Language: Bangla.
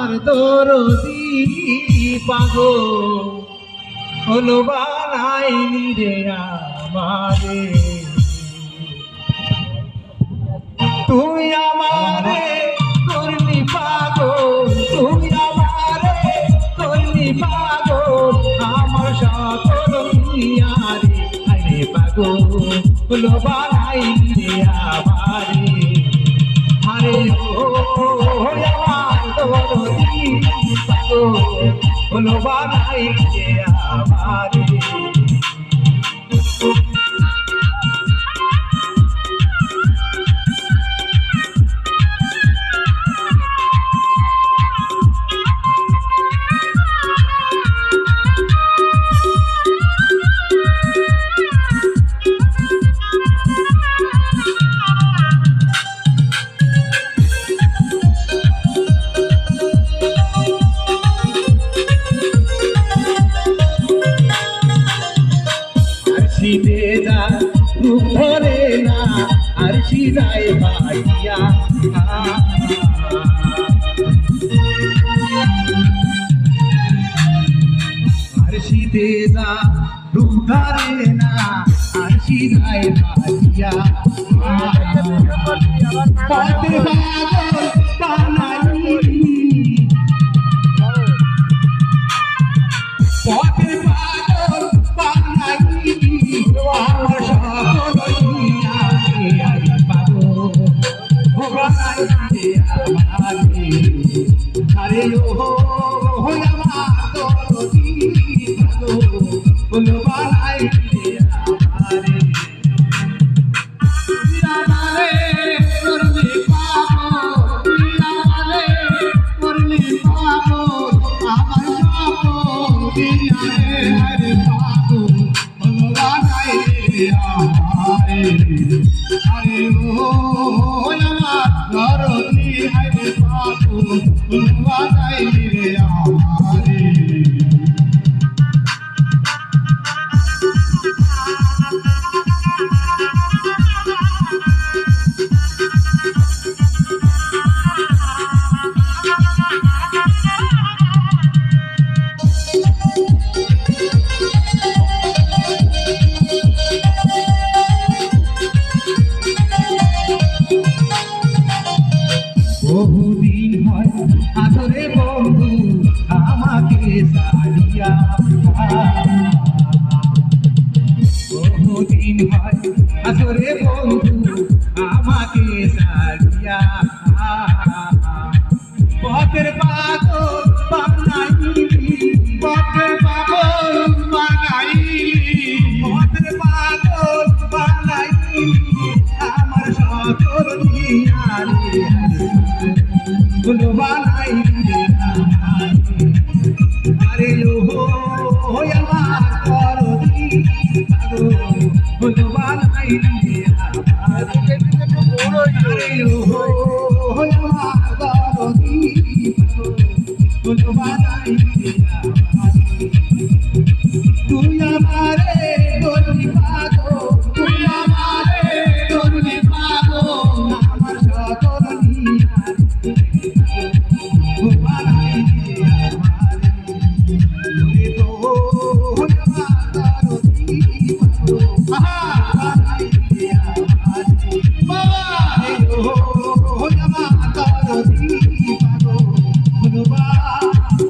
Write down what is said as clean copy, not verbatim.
আমার দরদি পাগল হলো বানাইলি রে আমারে তুই আমারে করলি পাগল তুই আমারে করলি পাগল আমার সকল দুনিয়ারে আরে পাগল হলো বানাইলি রে আমারে আরে ও আমার দরদি পাগল হলো বানাইলি রে আমারে আরশিতে যা রূপ ধরে না আরশি যায় ভাইয়া আরশিতে যা রূপ ধরে না আরশি যায় ভাইয়া পথে পাগল বানাইলি পথে পাগল বানাইলি আমার সকল দুনিয়ারে আরে পাগল বানাইলি আমারে আরে ও আমার দরদি পাগল বানাইলি আমারে আরে ও আমার দরদি হায়রে পাগল বানাইলি রে আমারে বহুদিন হয় আদরে বন্ধু আমাকে সারিয়া বহুদিন হয় আদরে বন্ধু আমাকে সারিয়া পথের পাগল বানাইলি পথের পাগল বানাইলি পথের পাগল বানাইলি আমার সকল দুনিয়ারে বলো বানাইলি আরে ও আমার দরদি পাগল বলো বানাইলি আরে ও আমার দরদি পাগল বলো বানাইলি তুই আমারে করলি পাগল তুই আমারে করলি পাগল আমার সকল দুনিয়ারে বানাইলি আমারে তো আমার দরদি পাগল বানাইলি আমারে বাবা ও আমার দরদি পাগল বানাইলি